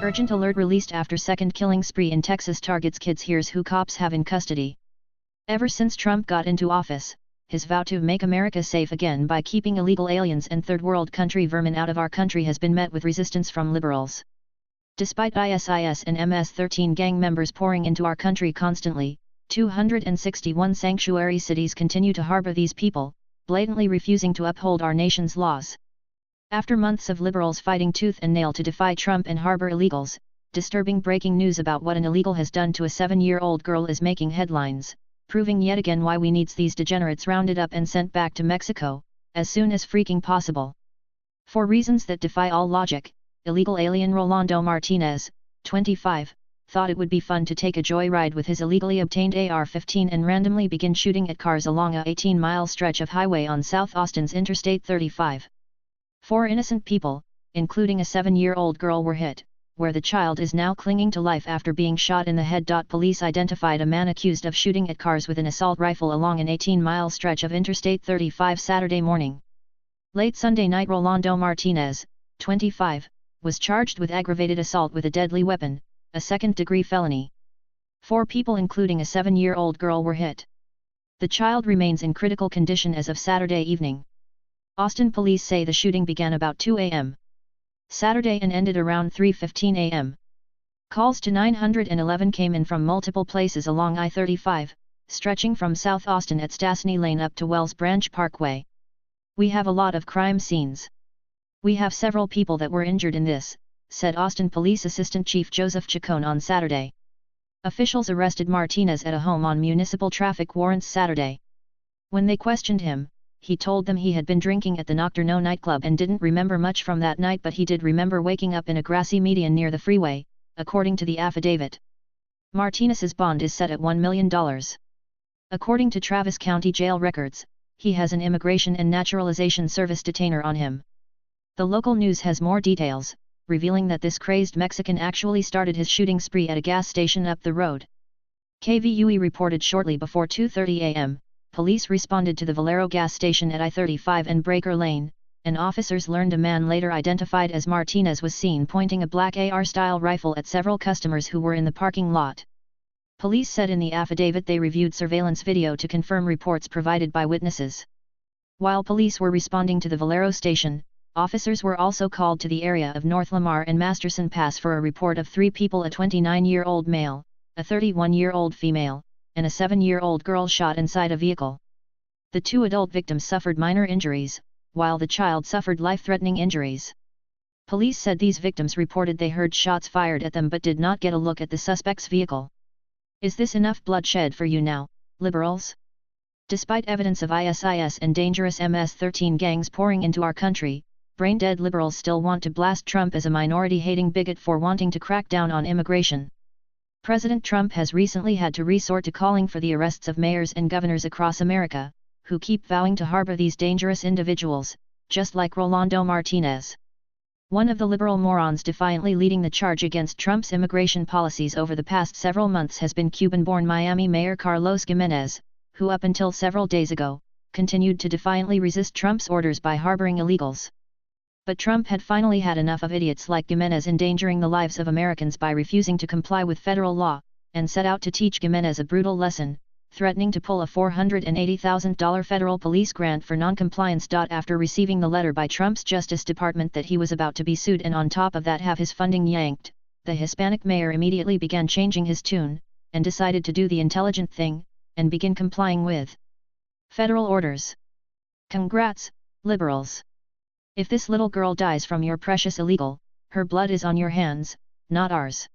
Urgent alert released after second killing spree in Texas targets kids. Here's who cops have in custody. Ever since Trump got into office, his vow to make America safe again by keeping illegal aliens and third world country vermin out of our country has been met with resistance from liberals. Despite ISIS and MS-13 gang members pouring into our country constantly, 261 sanctuary cities continue to harbor these people, blatantly refusing to uphold our nation's laws. After months of liberals fighting tooth and nail to defy Trump and harbor illegals, disturbing breaking news about what an illegal has done to a 7-year-old girl is making headlines, proving yet again why we needs these degenerates rounded up and sent back to Mexico, as soon as freaking possible. For reasons that defy all logic, illegal alien Rolando Martinez, 25, thought it would be fun to take a joyride with his illegally obtained AR-15 and randomly begin shooting at cars along a 18-mile stretch of highway on South Austin's Interstate 35. 4 innocent people, including a 7-year-old girl, were hit, where the child is now clinging to life after being shot in the head. Police identified a man accused of shooting at cars with an assault rifle along an 18-mile stretch of Interstate 35 Saturday morning. Late Sunday night, Rolando Martinez, 25, was charged with aggravated assault with a deadly weapon, a second-degree felony. 4 people including a 7-year-old girl were hit. The child remains in critical condition as of Saturday evening. Austin police say the shooting began about 2 a.m. Saturday and ended around 3:15 a.m. Calls to 911 came in from multiple places along I-35, stretching from South Austin at Stastny Lane up to Wells Branch Parkway. "We have a lot of crime scenes. We have several people that were injured in this," said Austin Police Assistant Chief Joseph Chacon on Saturday. Officials arrested Martinez at a home on municipal traffic warrants Saturday. When they questioned him, he told them he had been drinking at the Nocturno nightclub and didn't remember much from that night, but he did remember waking up in a grassy median near the freeway, according to the affidavit. Martinez's bond is set at $1 million. According to Travis County Jail records, he has an Immigration and Naturalization Service detainer on him. The local news has more details, revealing that this crazed Mexican actually started his shooting spree at a gas station up the road. KVUE reported shortly before 2:30 a.m., police responded to the Valero gas station at I-35 and Breaker Lane, and officers learned a man later identified as Martinez was seen pointing a black AR-style rifle at several customers who were in the parking lot. Police said in the affidavit they reviewed surveillance video to confirm reports provided by witnesses. While police were responding to the Valero station, officers were also called to the area of North Lamar and Masterson Pass for a report of 3 people: a 29-year-old male, a 31-year-old female, and a 7-year-old girl shot inside a vehicle. The 2 adult victims suffered minor injuries, while the child suffered life-threatening injuries. Police said these victims reported they heard shots fired at them but did not get a look at the suspect's vehicle. Is this enough bloodshed for you now, liberals? Despite evidence of ISIS and dangerous MS-13 gangs pouring into our country, brain-dead liberals still want to blast Trump as a minority-hating bigot for wanting to crack down on immigration. President Trump has recently had to resort to calling for the arrests of mayors and governors across America, who keep vowing to harbor these dangerous individuals, just like Rolando Martinez. One of the liberal morons defiantly leading the charge against Trump's immigration policies over the past several months has been Cuban-born Miami Mayor Carlos Gimenez, who up until several days ago, continued to defiantly resist Trump's orders by harboring illegals. But Trump had finally had enough of idiots like Gimenez endangering the lives of Americans by refusing to comply with federal law, and set out to teach Gimenez a brutal lesson, threatening to pull a $480,000 federal police grant for noncompliance. After receiving the letter by Trump's Justice Department that he was about to be sued and on top of that have his funding yanked, the Hispanic mayor immediately began changing his tune, and decided to do the intelligent thing, and begin complying with federal orders. Congrats, liberals! If this little girl dies from your precious illegal, her blood is on your hands, not ours.